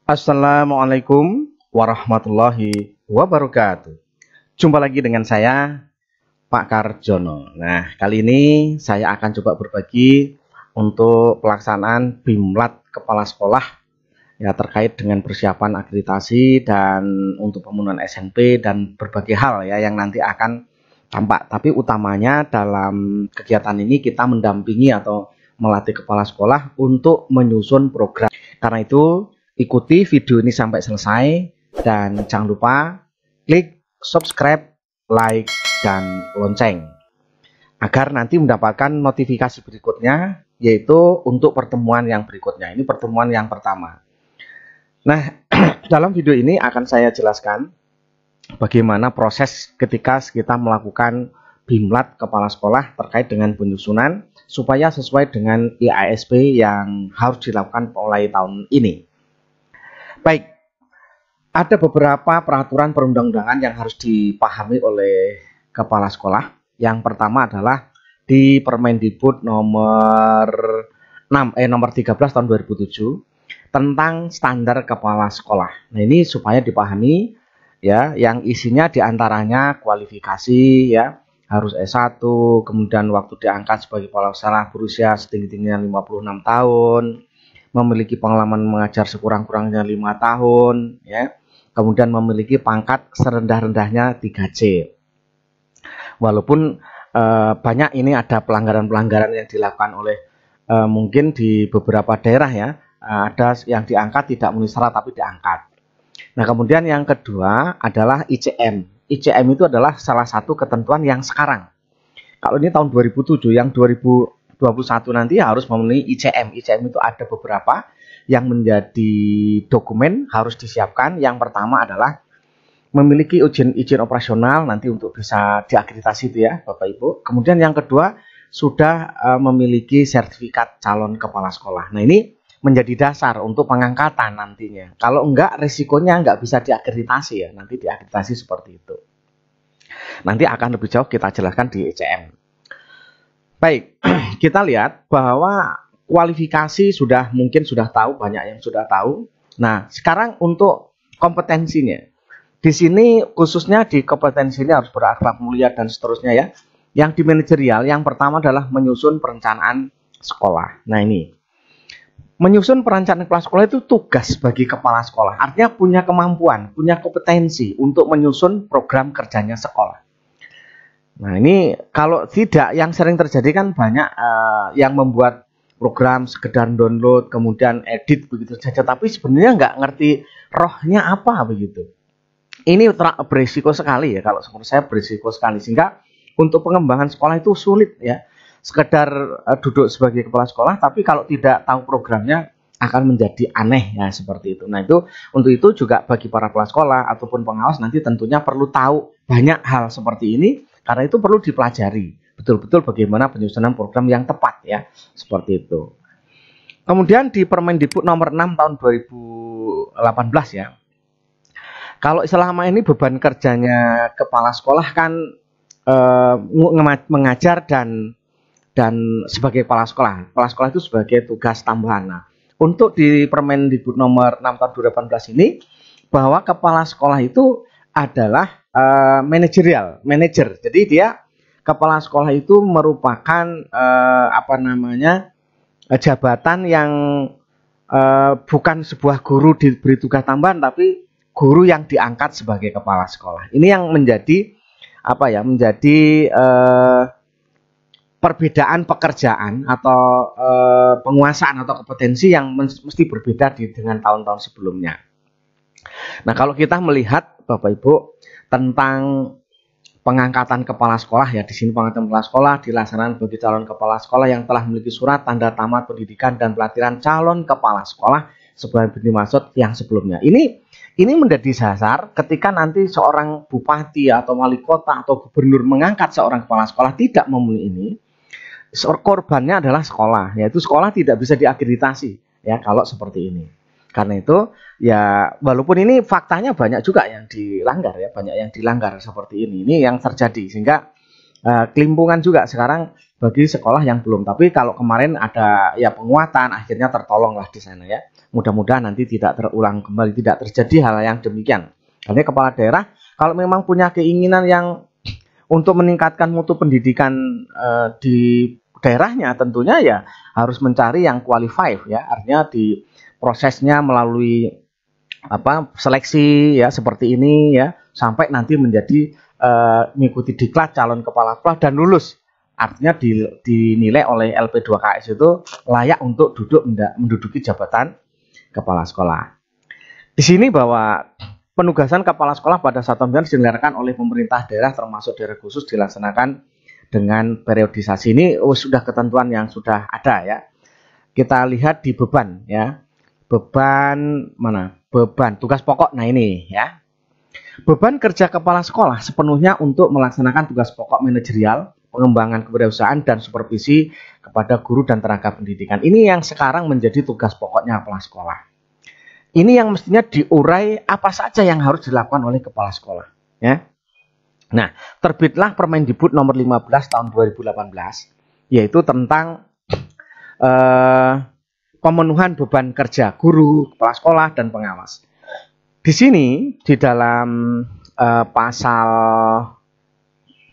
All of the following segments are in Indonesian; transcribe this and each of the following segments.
Assalamualaikum warahmatullahi wabarakatuh. Jumpa lagi dengan saya, Pak Karjono. Nah, kali ini saya akan coba berbagi untuk pelaksanaan BIMLAT Kepala Sekolah ya, terkait dengan persiapan akreditasi dan untuk pemenuhan SNP dan berbagai hal ya yang nanti akan tampak. Tapi utamanya dalam kegiatan ini kita mendampingi atau melatih kepala sekolah untuk menyusun program. Karena itu ikuti video ini sampai selesai dan jangan lupa klik subscribe, like, dan lonceng agar nanti mendapatkan notifikasi berikutnya, yaitu untuk pertemuan yang berikutnya. Ini pertemuan yang pertama. Nah, dalam video ini akan saya jelaskan bagaimana proses ketika kita melakukan BIMLAT kepala sekolah terkait dengan penyusunan supaya sesuai dengan IASP yang harus dilakukan mulai tahun ini. Baik, ada beberapa peraturan perundang-undangan yang harus dipahami oleh kepala sekolah. Yang pertama adalah di Permendikbud nomor 13 tahun 2007 tentang standar kepala sekolah. Nah, ini supaya dipahami ya, yang isinya diantaranya kualifikasi ya, harus S1, kemudian waktu diangkat sebagai kepala sekolah berusia setinggi-tingginya 56 tahun. Memiliki pengalaman mengajar sekurang-kurangnya 5 tahun ya. Kemudian memiliki pangkat serendah-rendahnya 3C. Walaupun banyak ini ada pelanggaran-pelanggaran yang dilakukan oleh mungkin di beberapa daerah ya, ada yang diangkat tidak memenuhi syarat tapi diangkat. Nah, kemudian yang kedua adalah ICM. ICM itu adalah salah satu ketentuan yang sekarang. Kalau ini tahun 2007, yang 2021 nanti harus memenuhi ICM. ICM itu ada beberapa yang menjadi dokumen harus disiapkan. Yang pertama adalah memiliki izin operasional nanti untuk bisa diakreditasi itu ya Bapak Ibu. Kemudian yang kedua sudah memiliki sertifikat calon kepala sekolah. Nah, ini menjadi dasar untuk pengangkatan nantinya. Kalau enggak, risikonya enggak bisa diakreditasi ya. Nanti diakreditasi seperti itu. Nanti akan lebih jauh kita jelaskan di ICM. Baik, kita lihat bahwa kualifikasi mungkin sudah tahu, banyak yang sudah tahu. Nah, sekarang untuk kompetensinya. Di sini khususnya di kompetensi ini harus berakhlak mulia dan seterusnya ya. Yang di manajerial, yang pertama adalah menyusun perencanaan sekolah. Nah, ini. Menyusun perencanaan kepala sekolah itu tugas bagi kepala sekolah. Artinya punya kemampuan, punya kompetensi untuk menyusun program kerjanya sekolah. Nah, ini kalau tidak, yang sering terjadi kan banyak yang membuat program sekedar download kemudian edit begitu saja, tapi sebenarnya nggak ngerti rohnya apa begitu. Ini berisiko sekali ya, kalau menurut saya berisiko sekali, sehingga untuk pengembangan sekolah itu sulit ya. Sekedar duduk sebagai kepala sekolah, tapi kalau tidak tahu programnya akan menjadi aneh ya, seperti itu. Nah, itu untuk itu juga bagi para kepala sekolah ataupun pengawas nanti tentunya perlu tahu banyak hal seperti ini. Karena itu perlu dipelajari betul-betul bagaimana penyusunan program yang tepat ya, seperti itu. Kemudian di Permendikbud nomor 6 tahun 2018 ya. Kalau selama ini beban kerjanya kepala sekolah kan mengajar dan sebagai kepala sekolah. Kepala sekolah itu sebagai tugas tambahan. Nah, untuk di Permendikbud nomor 6 tahun 2018 ini, bahwa kepala sekolah itu adalah manajer. Jadi dia kepala sekolah itu merupakan jabatan yang bukan sebuah guru diberi tugas tambahan, tapi guru yang diangkat sebagai kepala sekolah. Ini yang menjadi perbedaan pekerjaan atau penguasaan atau kompetensi yang mesti berbeda dengan tahun-tahun sebelumnya. Nah, kalau kita melihat Bapak Ibu tentang pengangkatan kepala sekolah ya, di sini pengangkatan kepala sekolah dilaksanakan bagi calon kepala sekolah yang telah memiliki surat tanda tamat pendidikan dan pelatihan calon kepala sekolah sebagai dimaksud yang sebelumnya. Ini menjadi dasar ketika nanti seorang bupati atau wali kota atau gubernur mengangkat seorang kepala sekolah tidak memenuhi ini, korbannya adalah sekolah, yaitu sekolah tidak bisa diakreditasi ya kalau seperti ini. Karena itu ya, walaupun ini faktanya banyak juga yang dilanggar ya, banyak yang dilanggar seperti ini yang terjadi, sehingga kelimpungan juga sekarang bagi sekolah yang belum. Tapi kalau kemarin ada ya penguatan, akhirnya tertolonglah di sana ya. Mudah-mudahan nanti tidak terulang kembali, tidak terjadi hal yang demikian. Karena kepala daerah kalau memang punya keinginan yang untuk meningkatkan mutu pendidikan di daerahnya, tentunya ya harus mencari yang qualified ya, artinya di prosesnya melalui seleksi ya seperti ini ya, sampai nanti menjadi mengikuti diklat calon kepala sekolah dan lulus. Artinya dinilai oleh LP2KS itu layak untuk menduduki jabatan kepala sekolah. Di sini bahwa penugasan kepala sekolah pada satuan pendidikan diselenggarakan oleh pemerintah daerah termasuk daerah khusus dilaksanakan dengan periodisasi. Ini sudah ketentuan yang sudah ada ya. Kita lihat di beban ya. Beban mana? Beban tugas pokok. Nah ini ya. Beban kerja kepala sekolah sepenuhnya untuk melaksanakan tugas pokok manajerial, pengembangan kewirausahaan dan supervisi kepada guru dan tenaga pendidikan. Ini yang sekarang menjadi tugas pokoknya kepala sekolah. Ini yang mestinya diurai apa saja yang harus dilakukan oleh kepala sekolah. Ya. Nah, terbitlah Permendikbud nomor 15 tahun 2018, yaitu tentang pemenuhan beban kerja guru, kepala sekolah, dan pengawas. Di sini, di dalam pasal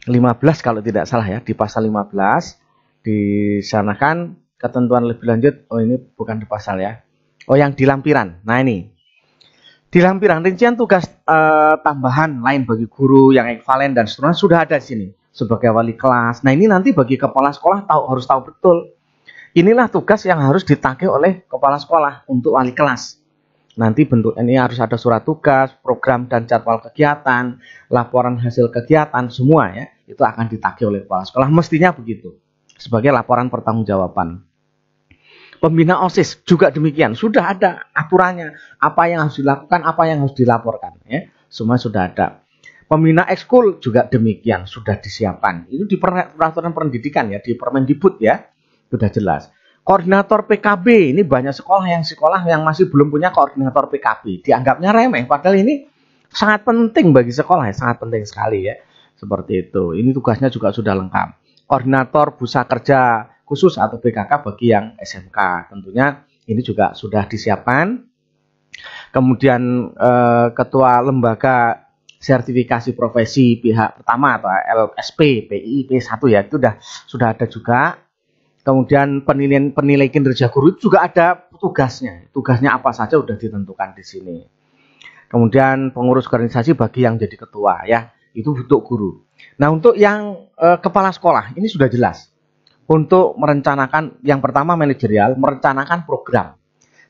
15 kalau tidak salah ya, di pasal 15, disanakan ketentuan lebih lanjut, oh ini bukan di pasal ya, oh yang di lampiran. Nah ini di lampiran rincian tugas tambahan lain bagi guru yang ekvivalen dan seterusnya sudah ada di sini sebagai wali kelas. Nah ini nanti bagi kepala sekolah harus tahu betul. Inilah tugas yang harus ditagih oleh kepala sekolah untuk wali kelas. Nanti bentuknya ini harus ada surat tugas, program dan jadwal kegiatan, laporan hasil kegiatan semua ya. Itu akan ditagih oleh kepala sekolah. Mestinya begitu sebagai laporan pertanggungjawaban. Pembina OSIS juga demikian, sudah ada aturannya, apa yang harus dilakukan, apa yang harus dilaporkan, ya, semua sudah ada. Pembina ekskul juga demikian, sudah disiapkan. Itu di peraturan pendidikan ya, di Permendikbud ya, sudah jelas. Koordinator PKB, ini banyak sekolah yang masih belum punya koordinator PKB, dianggapnya remeh, padahal ini sangat penting bagi sekolah, ya, sangat penting sekali ya, seperti itu. Ini tugasnya juga sudah lengkap. Koordinator Bursa Kerja khusus atau BKK bagi yang SMK, tentunya ini juga sudah disiapkan. Kemudian ketua lembaga sertifikasi profesi pihak pertama atau LSP, PI, P1 ya, itu sudah ada juga. Kemudian penilaian kinerja guru itu juga ada tugasnya. Tugasnya apa saja sudah ditentukan di sini. Kemudian pengurus organisasi bagi yang jadi ketua ya, itu untuk guru. Nah, untuk yang kepala sekolah ini sudah jelas. Untuk merencanakan, yang pertama manajerial, merencanakan program.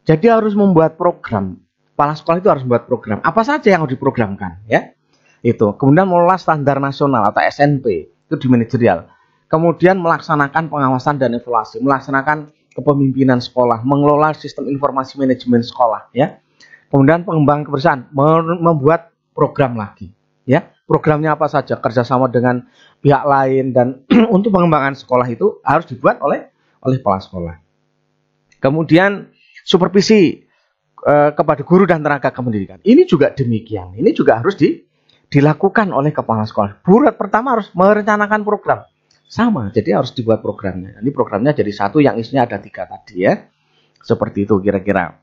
Jadi harus membuat program. Kepala sekolah itu harus membuat program. Apa saja yang harus diprogramkan, ya? Itu. Kemudian mengelola standar nasional atau SNP, itu di manajerial. Kemudian melaksanakan pengawasan dan evaluasi, melaksanakan kepemimpinan sekolah, mengelola sistem informasi manajemen sekolah, ya. Kemudian pengembangan kebersihan, membuat program lagi, ya. Programnya apa saja, kerjasama dengan pihak lain, dan untuk pengembangan sekolah itu harus dibuat oleh kepala sekolah. Kemudian supervisi kepada guru dan tenaga pendidikan. Ini juga demikian. Ini juga harus dilakukan oleh kepala sekolah. Buat pertama harus merencanakan program. Sama, jadi harus dibuat programnya. Ini programnya jadi satu yang isinya ada 3 tadi ya. Seperti itu kira-kira.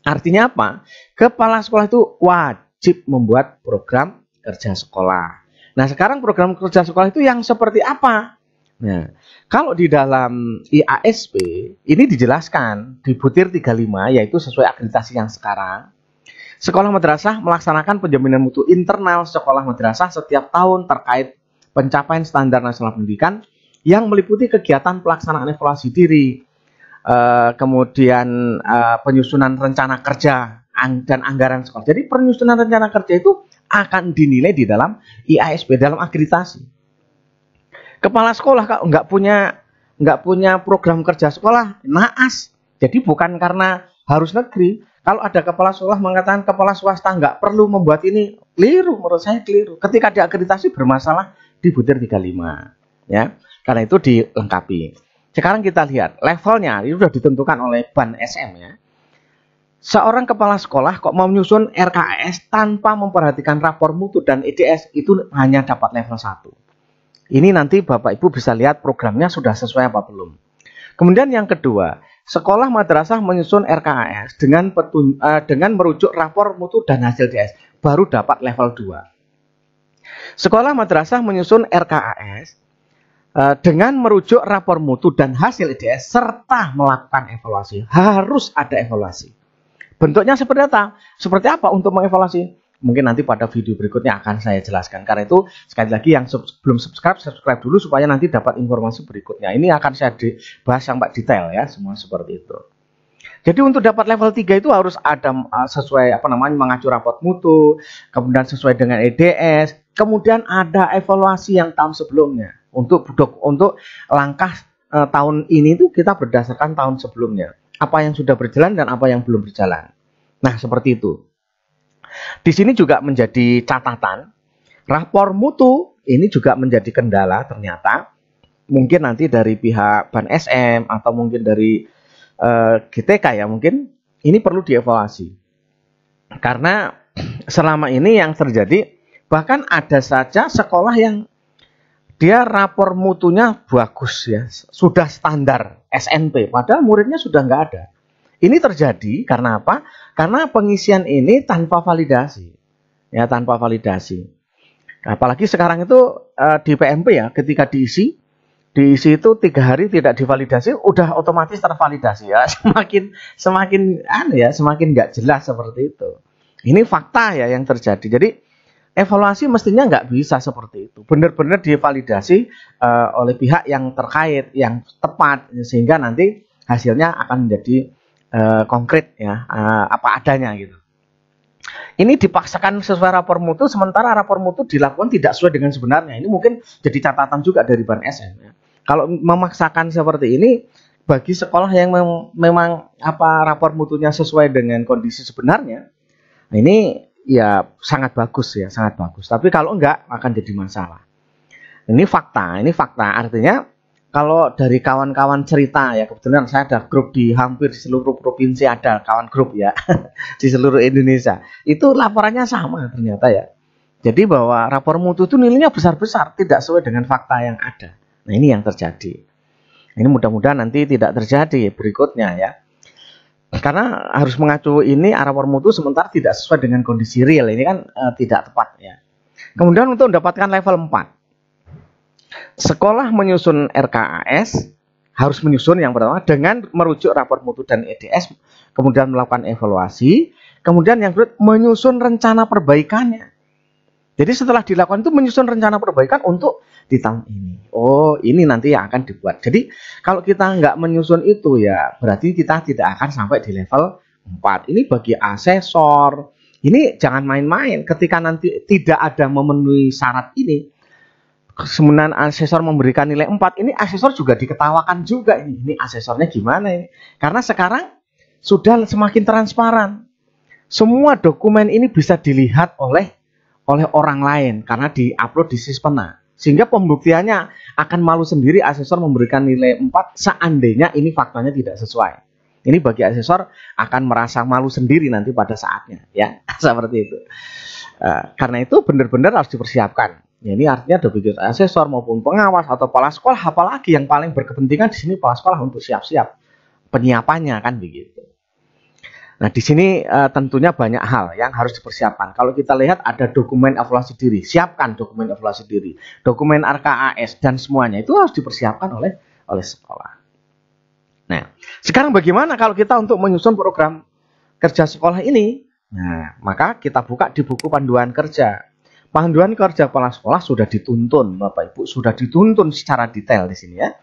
Artinya apa? Kepala sekolah itu wajib membuat program kerja sekolah. Nah, sekarang program kerja sekolah itu yang seperti apa? Nah, kalau di dalam IASP ini dijelaskan di butir 35, yaitu sesuai akreditasi yang sekarang. Sekolah madrasah melaksanakan penjaminan mutu internal sekolah madrasah setiap tahun terkait pencapaian standar nasional pendidikan yang meliputi kegiatan pelaksanaan evaluasi diri, kemudian penyusunan rencana kerja dan anggaran sekolah. Jadi penyusunan rencana kerja itu akan dinilai di dalam IASP, dalam akreditasi. Kepala sekolah kalau nggak punya program kerja sekolah, naas. Jadi bukan karena harus negeri. Kalau ada kepala sekolah mengatakan kepala swasta nggak perlu membuat ini, keliru, menurut saya keliru. Ketika diakreditasi bermasalah di butir 35, ya. Karena itu dilengkapi. Sekarang kita lihat levelnya, ini sudah ditentukan oleh Ban SM ya. Seorang kepala sekolah kok mau menyusun RKS tanpa memperhatikan rapor mutu dan EDS itu hanya dapat level 1. Ini nanti Bapak Ibu bisa lihat programnya sudah sesuai apa belum. Kemudian yang kedua, sekolah madrasah menyusun RKAS dengan merujuk rapor mutu dan hasil DS, baru dapat level 2. Sekolah madrasah menyusun RKAS dengan merujuk rapor mutu dan hasil DS serta melakukan evaluasi. Harus ada evaluasi. Bentuknya seperti apa? Seperti apa untuk mengevaluasi? Mungkin nanti pada video berikutnya akan saya jelaskan. Karena itu sekali lagi yang belum subscribe dulu supaya nanti dapat informasi berikutnya. Ini akan saya bahas yang detail ya, semua seperti itu. Jadi untuk dapat level 3 itu harus ada sesuai mengacu raport mutu, kemudian sesuai dengan EDS, kemudian ada evaluasi yang tahun sebelumnya. Untuk langkah tahun ini itu kita berdasarkan tahun sebelumnya. Apa yang sudah berjalan dan apa yang belum berjalan. Nah, seperti itu. Di sini juga menjadi catatan, rapor mutu ini juga menjadi kendala ternyata. Mungkin nanti dari pihak Ban SM atau mungkin dari GTK ya, mungkin ini perlu dievaluasi. Karena selama ini yang terjadi, bahkan ada saja sekolah yang dia rapor mutunya bagus ya, sudah standar SNP, padahal muridnya sudah nggak ada. Ini terjadi karena apa? Karena pengisian ini tanpa validasi. Ya, tanpa validasi. Apalagi sekarang itu di PMP ya, ketika diisi itu 3 hari tidak divalidasi, udah otomatis tervalidasi ya. Semakin nggak jelas seperti itu. Ini fakta ya yang terjadi. Jadi evaluasi mestinya nggak bisa seperti itu. Benar-benar divalidasi oleh pihak yang terkait, yang tepat, sehingga nanti hasilnya akan menjadi konkret ya, apa adanya gitu. Ini dipaksakan sesuai rapor mutu, sementara rapor mutu dilakukan tidak sesuai dengan sebenarnya. Ini mungkin jadi catatan juga dari Ban SM ya. Kalau memaksakan seperti ini bagi sekolah yang memang rapor mutunya sesuai dengan kondisi sebenarnya, nah ini ya sangat bagus ya, sangat bagus. Tapi kalau enggak akan jadi masalah. Ini fakta artinya. Kalau dari kawan-kawan cerita ya, kebetulan saya ada grup di hampir di seluruh provinsi, ada kawan grup ya di seluruh Indonesia. Itu laporannya sama ternyata ya. Jadi bahwa rapor mutu itu nilainya besar-besar, tidak sesuai dengan fakta yang ada. Nah, ini yang terjadi. Ini mudah-mudahan nanti tidak terjadi berikutnya ya. Karena harus mengacu ini rapor mutu sementara tidak sesuai dengan kondisi real. Ini kan tidak tepat ya. Kemudian untuk mendapatkan level 4. Sekolah menyusun RKAS harus menyusun yang pertama dengan merujuk rapor mutu dan EDS, kemudian melakukan evaluasi, kemudian yang kedua menyusun rencana perbaikannya. Jadi setelah dilakukan itu menyusun rencana perbaikan untuk di tahun ini. Oh, ini nanti yang akan dibuat. Jadi kalau kita nggak menyusun itu ya berarti kita tidak akan sampai di level 4. Ini bagi asesor. Ini jangan main-main. Ketika nanti tidak ada memenuhi syarat ini, kemudian asesor memberikan nilai 4, ini asesor juga diketawakan juga. Ini asesornya gimana ini? Karena sekarang sudah semakin transparan. Semua dokumen ini bisa dilihat oleh orang lain karena diupload di Sispena. Sehingga pembuktiannya akan malu sendiri asesor memberikan nilai 4 seandainya ini faktanya tidak sesuai. Ini bagi asesor akan merasa malu sendiri nanti pada saatnya ya. Seperti itu. Karena itu benar-benar harus dipersiapkan. Ya, ini artinya baik asesor maupun pengawas atau kepala sekolah, apalagi yang paling berkepentingan di sini kepala sekolah untuk siap-siap penyiapannya kan begitu. Nah, di sini tentunya banyak hal yang harus dipersiapkan. Kalau kita lihat ada dokumen evaluasi diri, siapkan dokumen evaluasi diri, dokumen RKAS dan semuanya itu harus dipersiapkan oleh sekolah. Nah, sekarang bagaimana kalau kita untuk menyusun program kerja sekolah ini? Nah, maka kita buka di buku panduan kerja. Panduan kerja kepala sekolah sudah dituntun, Bapak Ibu, sudah dituntun secara detail di sini ya.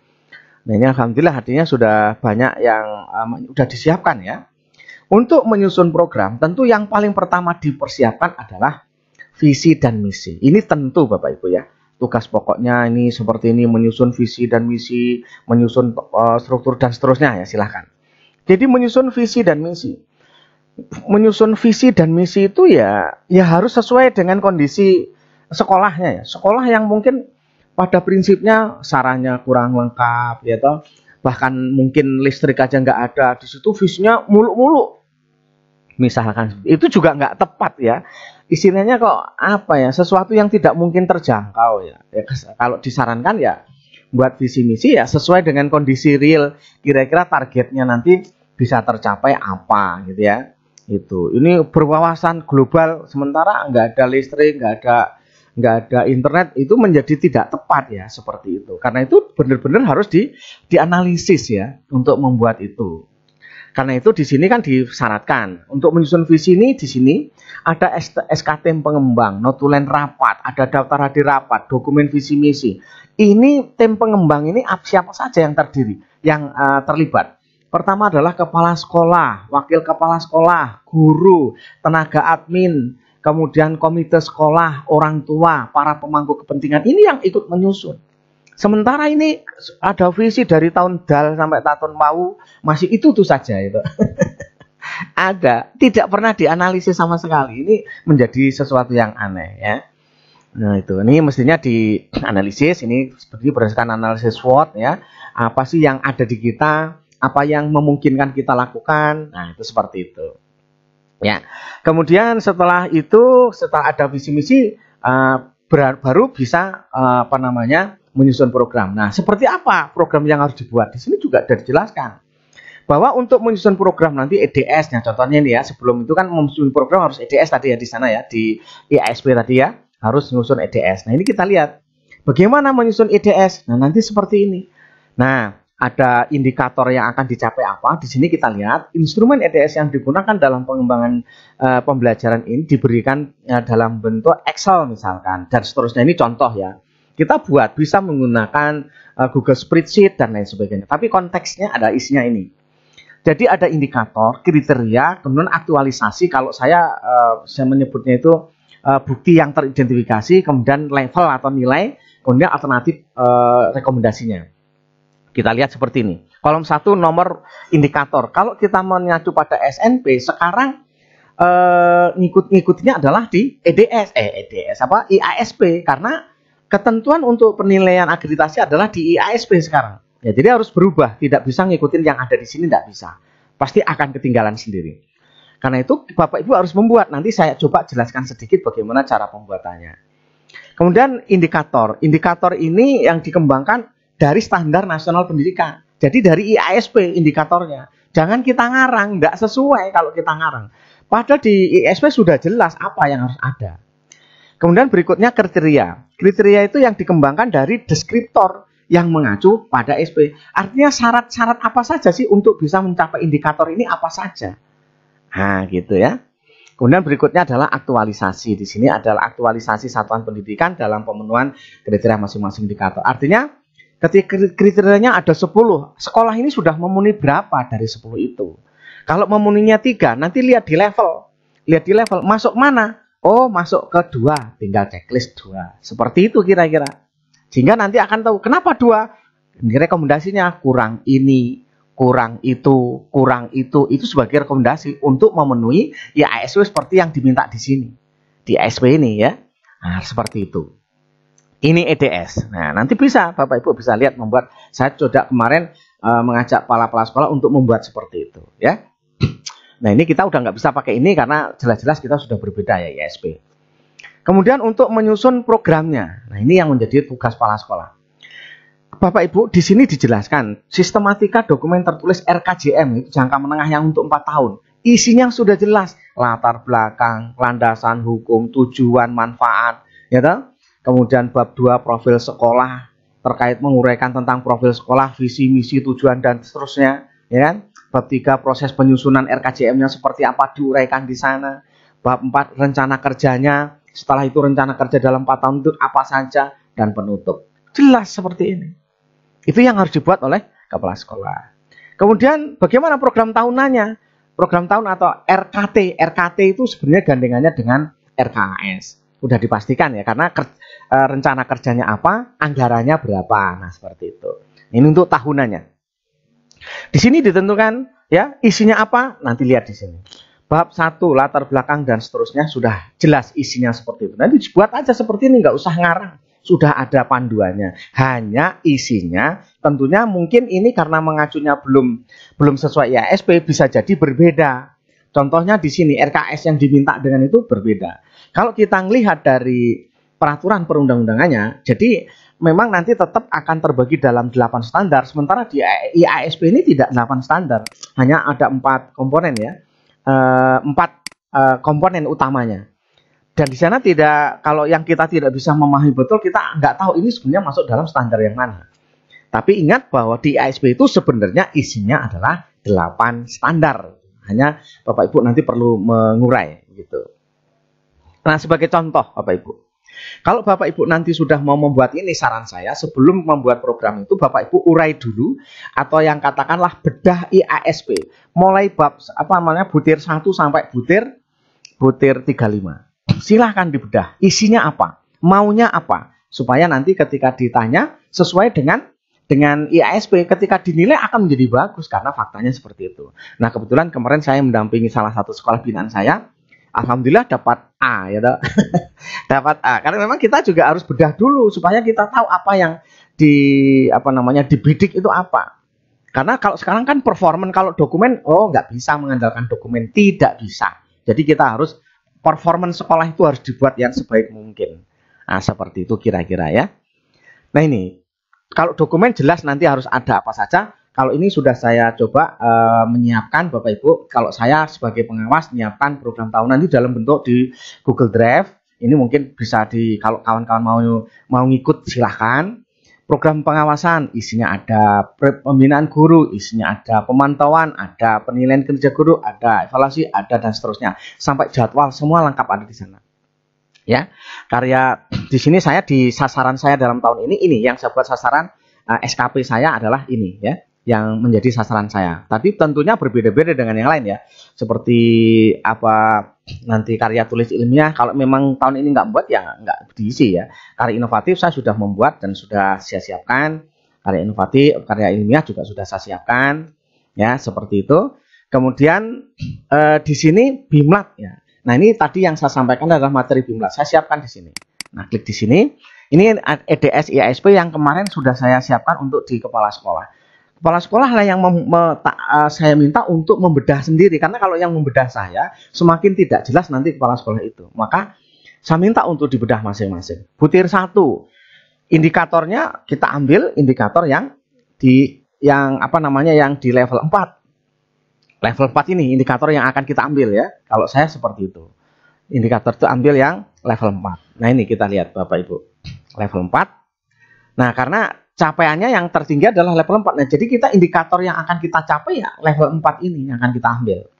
Nah, ini alhamdulillah artinya sudah banyak yang sudah disiapkan ya. Untuk menyusun program, tentu yang paling pertama dipersiapkan adalah visi dan misi. Ini tentu Bapak Ibu ya. Tugas pokoknya ini seperti ini, menyusun visi dan misi, menyusun struktur dan seterusnya ya, silahkan. Jadi menyusun visi dan misi. Menyusun visi dan misi itu ya harus sesuai dengan kondisi sekolahnya ya. Sekolah yang mungkin pada prinsipnya sarannya kurang lengkap ya toh, bahkan mungkin listrik aja nggak ada, di situ visinya muluk-muluk misalkan, itu juga nggak tepat ya. istilahnya kok apa ya, sesuatu yang tidak mungkin terjangkau ya. Kalau disarankan ya buat visi misi ya sesuai dengan kondisi real, kira-kira targetnya nanti bisa tercapai apa gitu ya. Ini berwawasan global sementara nggak ada listrik, nggak ada internet, itu menjadi tidak tepat ya seperti itu. Karena itu benar-benar harus dianalisis ya untuk membuat itu. Karena itu di sini kan disyaratkan untuk menyusun visi ini, di sini ada SKT pengembang, notulen rapat, ada daftar hadir rapat, dokumen visi misi. Ini tim pengembang ini siapa saja yang terlibat. Pertama adalah kepala sekolah, wakil kepala sekolah, guru, tenaga admin, kemudian komite sekolah, orang tua, para pemangku kepentingan, ini yang ikut menyusun. Sementara ini ada visi dari tahun DAL sampai tahun MAU, masih itu saja itu. Ada, tidak pernah dianalisis sama sekali. Ini menjadi sesuatu yang aneh ya. Nah ini mestinya dianalisis, ini seperti berdasarkan analisis SWOT ya. Apa sih yang ada di kita, apa yang memungkinkan kita lakukan, nah itu seperti itu. Ya, kemudian setelah ada visi misi, baru bisa menyusun program. Nah, seperti apa program yang harus dibuat? Di sini juga sudah dijelaskan bahwa untuk menyusun program nanti EDS-nya, contohnya ini ya, sebelum itu kan menyusun program harus EDS tadi ya di sana ya, di IASP tadi ya, harus menyusun EDS. Nah, ini kita lihat bagaimana menyusun EDS. Nah, nanti seperti ini. Nah, ada indikator yang akan dicapai apa. Di sini kita lihat instrumen EDS yang digunakan dalam pengembangan pembelajaran ini diberikan dalam bentuk Excel misalkan, dan seterusnya. Ini contoh ya. Kita bisa menggunakan Google Spreadsheet dan lain sebagainya. Tapi konteksnya ada isinya ini. Jadi ada indikator, kriteria, kemudian aktualisasi. Kalau saya menyebutnya itu bukti yang teridentifikasi, kemudian level atau nilai, kemudian alternatif rekomendasinya. Kita lihat seperti ini. Kolom 1 nomor indikator. Kalau kita mengacu pada SNP, sekarang ngikut-ngikutnya adalah di IASP, karena ketentuan untuk penilaian akreditasi adalah di IASP sekarang. Ya, jadi harus berubah, tidak bisa ngikutin yang ada di sini, tidak bisa. Pasti akan ketinggalan sendiri. Karena itu Bapak Ibu harus membuat. Nanti saya coba jelaskan sedikit bagaimana cara pembuatannya. Kemudian indikator. Indikator ini yang dikembangkan dari Standar Nasional Pendidikan. Jadi dari IASP indikatornya. Jangan kita ngarang, tidak sesuai kalau kita ngarang. Padahal di IASP sudah jelas apa yang harus ada. Kemudian berikutnya kriteria. Kriteria itu yang dikembangkan dari deskriptor yang mengacu pada SP. Artinya syarat-syarat apa saja sih untuk bisa mencapai indikator ini apa saja. Nah gitu ya. Kemudian berikutnya adalah aktualisasi. Di sini adalah aktualisasi satuan pendidikan dalam pemenuhan kriteria masing-masing indikator. Artinya ketika kriterianya ada 10, sekolah ini sudah memenuhi berapa dari 10 itu. Kalau memenuhinya 3, nanti lihat di level. Lihat di level, masuk mana? Oh, masuk ke 2, tinggal checklist 2. Seperti itu kira-kira. Sehingga nanti akan tahu kenapa 2. Ini rekomendasinya kurang ini, kurang itu, kurang itu. Itu sebagai rekomendasi untuk memenuhi ya ASW seperti yang diminta di sini. Di ASW ini ya. Nah, seperti itu. Ini EDS. Nah, nanti bisa Bapak Ibu bisa lihat membuat. Saya coba kemarin mengajak kepala sekolah untuk membuat seperti itu, ya. Nah, ini kita udah nggak bisa pakai ini karena jelas-jelas kita sudah berbeda ya ISP. Kemudian untuk menyusun programnya. Nah, ini yang menjadi tugas kepala sekolah. Bapak Ibu di sini dijelaskan sistematika dokumen tertulis RKJM itu jangka menengah yang untuk 4 tahun. Isinya sudah jelas, latar belakang, landasan hukum, tujuan, manfaat, ya toh? Kemudian bab 2 profil sekolah terkait menguraikan tentang profil sekolah, visi, misi, tujuan dan seterusnya, ya kan? Bab 3 proses penyusunan RKJM-nya seperti apa diuraikan di sana. Bab 4 rencana kerjanya, setelah itu rencana kerja dalam 4 tahun itu apa saja dan penutup. Jelas seperti ini. Itu yang harus dibuat oleh kepala sekolah. Kemudian bagaimana program tahunannya? Program tahun atau RKT. RKT itu sebenarnya gandengannya dengan RKAS. Udah dipastikan ya, karena rencana kerjanya apa, anggarannya berapa. Nah, seperti itu. Ini untuk tahunannya. Di sini ditentukan ya, isinya apa? Nanti lihat di sini. Bab 1 latar belakang dan seterusnya sudah jelas isinya seperti itu. Nanti dibuat aja seperti ini, nggak usah ngarang. Sudah ada panduannya. Hanya isinya tentunya mungkin ini karena mengacunya belum sesuai IASP bisa jadi berbeda. Contohnya di sini RKS yang diminta dengan itu berbeda. Kalau kita melihat dari peraturan perundang-undangannya, jadi memang nanti tetap akan terbagi dalam 8 standar, sementara di IASP ini tidak 8 standar, hanya ada 4 komponen ya, 4 komponen utamanya. Dan di sana tidak, kalau yang kita tidak bisa memahami betul, kita nggak tahu ini sebenarnya masuk dalam standar yang mana. Tapi ingat bahwa di IASP itu sebenarnya isinya adalah 8 standar. Hanya Bapak Ibu nanti perlu mengurai gitu. Nah, sebagai contoh Bapak Ibu, kalau Bapak Ibu nanti sudah mau membuat ini, saran saya sebelum membuat program itu Bapak Ibu urai dulu, atau yang katakanlah bedah IASP, mulai bab butir 1 sampai butir 35. Silahkan dibedah, isinya apa, maunya apa, supaya nanti ketika ditanya sesuai dengan IASP, ketika dinilai akan menjadi bagus karena faktanya seperti itu. Nah, kebetulan kemarin saya mendampingi salah satu sekolah binaan saya. Alhamdulillah dapat A ya toh. Dapat A. Karena memang kita juga harus bedah dulu supaya kita tahu apa yang dibidik itu apa. Karena kalau sekarang kan performan, kalau dokumen nggak bisa mengandalkan dokumen, tidak bisa. Jadi kita harus performan sekolah itu harus dibuat yang sebaik mungkin. Nah, seperti itu kira-kira ya. Nah, ini kalau dokumen jelas nanti harus ada apa saja. Kalau ini sudah saya coba menyiapkan Bapak Ibu, kalau saya sebagai pengawas menyiapkan program tahunan ini dalam bentuk di Google Drive. Ini mungkin bisa kalau kawan-kawan mau ngikut silahkan. Program pengawasan isinya ada pembinaan guru, isinya ada pemantauan, ada penilaian kinerja guru, ada evaluasi, ada dan seterusnya. Sampai jadwal semua lengkap ada di sana. Ya, karya di sini saya di sasaran saya dalam tahun ini yang saya buat sasaran SKP saya adalah ini ya, yang menjadi sasaran saya. Tapi tentunya berbeda-beda dengan yang lain ya. Seperti apa nanti karya tulis ilmiah, kalau memang tahun ini nggak buat ya nggak diisi ya. Karya inovatif saya sudah membuat dan sudah saya siapkan. Karya inovatif, karya ilmiah juga sudah saya siapkan ya, seperti itu. Kemudian di sini BIMLAT ya. Nah, ini tadi yang saya sampaikan adalah materi BIMLAT. Saya siapkan di sini. Nah, klik di sini. Ini EDS IASP yang kemarin sudah saya siapkan untuk di kepala sekolah. Kepala sekolah lah yang saya minta untuk membedah sendiri. Karena kalau yang membedah saya, semakin tidak jelas nanti kepala sekolah itu. Maka saya minta untuk dibedah masing-masing. Butir 1. Indikatornya kita ambil indikator yang di level 4. Level 4 ini indikator yang akan kita ambil ya. Kalau saya seperti itu. Indikator itu ambil yang level 4. Nah, ini kita lihat Bapak Ibu. Level 4. Nah, karena capaiannya yang tertinggi adalah level 4. Nah, jadi kita indikator yang akan kita capai ya level 4 ini yang akan kita ambil.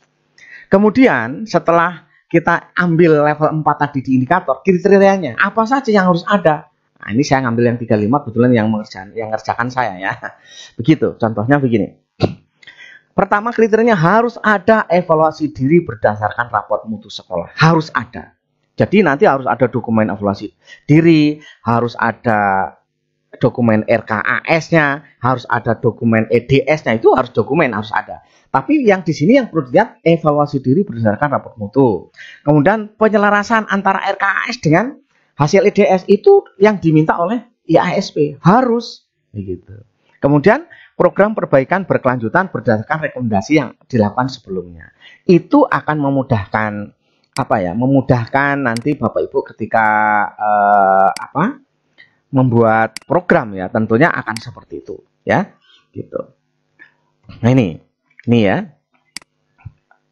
Kemudian setelah kita ambil level 4 tadi di indikator, kriterianya apa saja yang harus ada. Nah, ini saya ngambil yang 35 kebetulan yang mengerjakan saya ya. Begitu, contohnya begini. Pertama, kriterianya harus ada evaluasi diri berdasarkan raport mutu sekolah. Harus ada. Jadi nanti harus ada dokumen evaluasi diri, harus ada dokumen RKAS-nya, harus ada dokumen EDS-nya, itu harus ada. Tapi yang di sini yang perlu dilihat evaluasi diri berdasarkan raport mutu. Kemudian penyelarasan antara RKAS dengan hasil EDS itu yang diminta oleh IASP, harus begitu. Kemudian program perbaikan berkelanjutan berdasarkan rekomendasi yang dilakukan sebelumnya. Itu akan memudahkan nanti Bapak Ibu ketika membuat program ya, tentunya akan seperti itu ya, gitu. Nah, ini ya.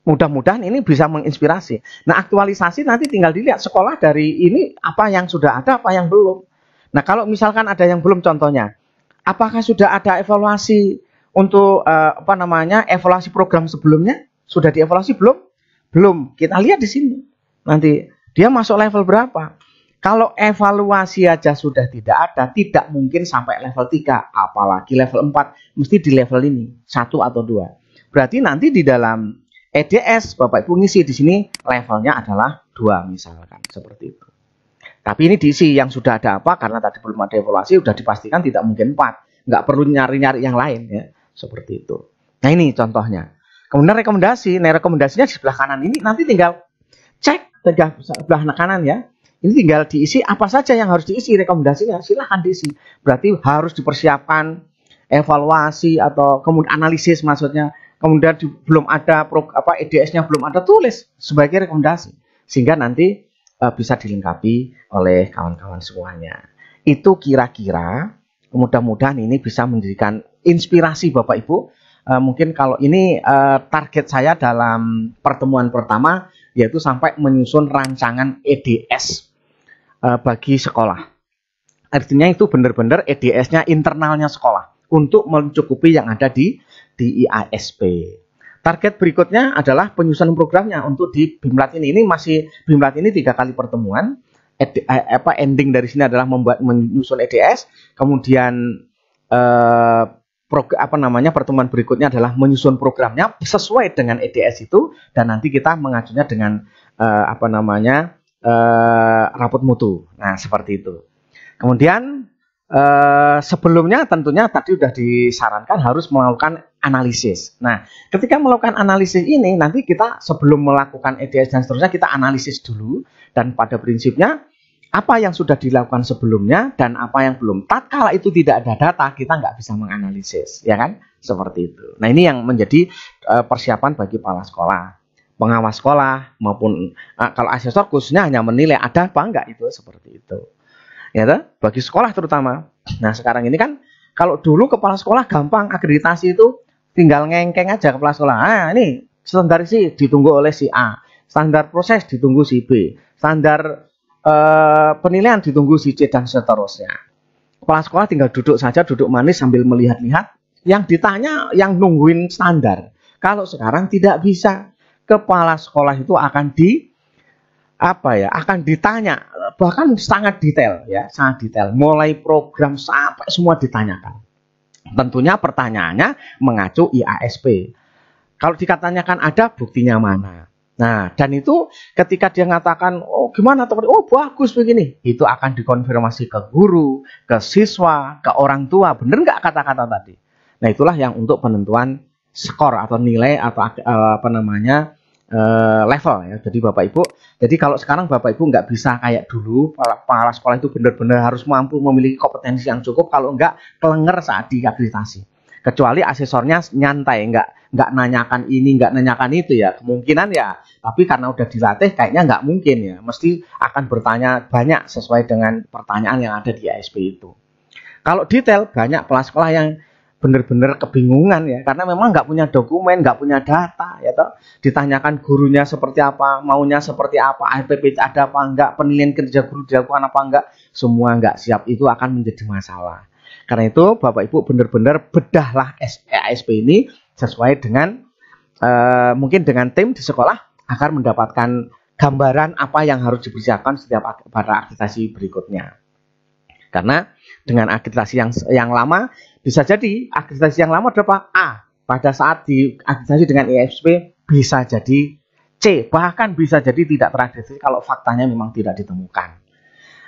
Mudah-mudahan ini bisa menginspirasi. Nah, aktualisasi nanti tinggal dilihat sekolah dari ini apa yang sudah ada, apa yang belum. Nah, kalau misalkan ada yang belum, contohnya apakah sudah ada evaluasi untuk evaluasi program sebelumnya? Sudah dievaluasi belum? Belum. Kita lihat di sini. Nanti dia masuk level berapa? Kalau evaluasi aja sudah tidak ada, tidak mungkin sampai level 3, apalagi level 4, mesti di level ini, 1 atau 2. Berarti nanti di dalam EDS Bapak Ibu ngisi di sini levelnya adalah 2 misalkan, seperti itu. Tapi ini diisi yang sudah ada apa, karena tadi belum ada evaluasi, sudah dipastikan tidak mungkin 4. Nggak perlu nyari-nyari yang lain ya, seperti itu. Nah, ini contohnya. Kemudian rekomendasi, nah rekomendasinya di sebelah kanan ini nanti tinggal cek sebelah kanan ya. Ini tinggal diisi apa saja yang harus diisi rekomendasinya, silahkan diisi. Berarti harus dipersiapkan evaluasi atau kemudian analisis maksudnya. Kemudian belum ada EDS-nya belum ada, tulis sebagai rekomendasi. Sehingga nanti bisa dilengkapi oleh kawan-kawan semuanya. Itu kira-kira mudah-mudahan ini bisa menjadikan inspirasi Bapak Ibu. Mungkin kalau ini target saya dalam pertemuan pertama yaitu sampai menyusun rancangan EDS bagi sekolah. Artinya itu benar-benar EDS-nya internalnya sekolah untuk mencukupi yang ada di IASP. Target berikutnya adalah penyusunan programnya untuk di BIMLAT ini. Ini masih BIMLAT ini 3 kali pertemuan. Ending dari sini adalah menyusun EDS, kemudian pertemuan berikutnya adalah menyusun programnya sesuai dengan EDS itu, dan nanti kita mengajunya dengan rapot mutu. Nah, seperti itu. Kemudian sebelumnya tentunya tadi sudah disarankan harus melakukan analisis. Nah, ketika melakukan analisis ini nanti kita sebelum melakukan EDS dan seterusnya kita analisis dulu, dan pada prinsipnya apa yang sudah dilakukan sebelumnya dan apa yang belum. Tatkala itu tidak ada data, kita nggak bisa menganalisis, ya kan? Seperti itu. Nah, ini yang menjadi persiapan bagi kepala sekolah, pengawas sekolah, maupun kalau asesor khususnya hanya menilai ada apa enggak, itu seperti itu. Ya, bagi sekolah terutama. Nah, sekarang ini kan kalau dulu kepala sekolah gampang akreditasi itu tinggal ngengkeng aja kepala sekolah. Ah, ini standar si ditunggu oleh si A, standar proses ditunggu si B, standar penilaian ditunggu si C, dan seterusnya. Kepala sekolah tinggal duduk saja, duduk manis sambil melihat-lihat. Yang ditanya yang nungguin standar. Kalau sekarang tidak bisa. Kepala sekolah itu akan ditanya, bahkan sangat detail, ya, sangat detail. Mulai program sampai semua ditanyakan. Tentunya pertanyaannya mengacu IASP. Kalau dikatanyakan ada, buktinya mana? Nah, dan itu ketika dia mengatakan, oh gimana teman, oh bagus begini, itu akan dikonfirmasi ke guru, ke siswa, ke orang tua, bener nggak kata-kata tadi? Nah, itulah yang untuk penentuan skor atau nilai atau level, ya. Jadi Bapak Ibu, jadi kalau sekarang Bapak Ibu nggak bisa kayak dulu, kepala sekolah itu benar-benar harus mampu memiliki kompetensi yang cukup, kalau nggak kelenger saat diakreditasi. Kecuali asesornya nyantai, nggak nanyakan ini, nggak nanyakan itu, ya kemungkinan ya. Tapi karena udah dilatih, kayaknya nggak mungkin, ya. Mesti akan bertanya banyak sesuai dengan pertanyaan yang ada di ASP itu. Kalau detail, banyak kepala sekolah yang benar-benar kebingungan, ya, karena memang nggak punya dokumen, nggak punya data, ya toh. Ditanyakan gurunya seperti apa, maunya seperti apa, APP ada apa enggak, penilaian kerja guru dilakukan apa enggak, semua nggak siap, itu akan menjadi masalah. Karena itu Bapak Ibu benar-benar bedahlah ASP ini sesuai dengan mungkin dengan tim di sekolah agar mendapatkan gambaran apa yang harus dipersiapkan setiap pada akreditasi berikutnya. Karena dengan akreditasi yang lama, bisa jadi akreditasi yang lama adalah A, pada saat di akreditasi dengan IASP bisa jadi C, bahkan bisa jadi tidak terakreditasi kalau faktanya memang tidak ditemukan.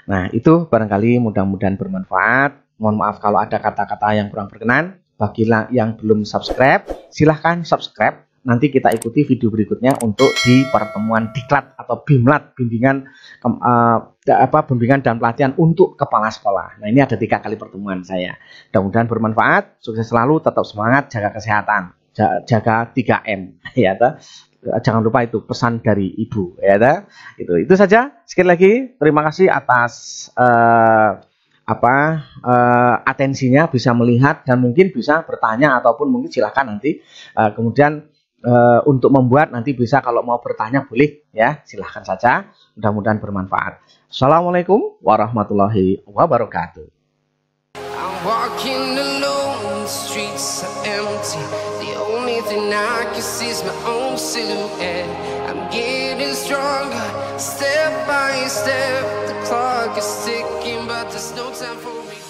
Nah, itu barangkali mudah-mudahan bermanfaat. Mohon maaf kalau ada kata-kata yang kurang berkenan. Bagi yang belum subscribe, silahkan subscribe. Nanti kita ikuti video berikutnya untuk di pertemuan diklat atau BIMLAT, bimbingan dan pelatihan untuk kepala sekolah. Nah, ini ada 3 kali pertemuan saya. Mudah-mudahan bermanfaat, sukses selalu, tetap semangat, jaga kesehatan, jaga 3M, ya toh. Jangan lupa itu pesan dari ibu, ya toh. Itu saja. Sekali lagi terima kasih atas atensinya, bisa melihat dan mungkin bisa bertanya ataupun mungkin silahkan nanti kemudian untuk membuat nanti bisa, kalau mau bertanya boleh, ya, silahkan saja. Mudah-mudahan bermanfaat. Assalamualaikum warahmatullahi wabarakatuh. I'm walking alone, the streets are empty. The only thing I can see is my own silhouette. I'm getting stronger, step by step. The clock is ticking, but there's no time for me.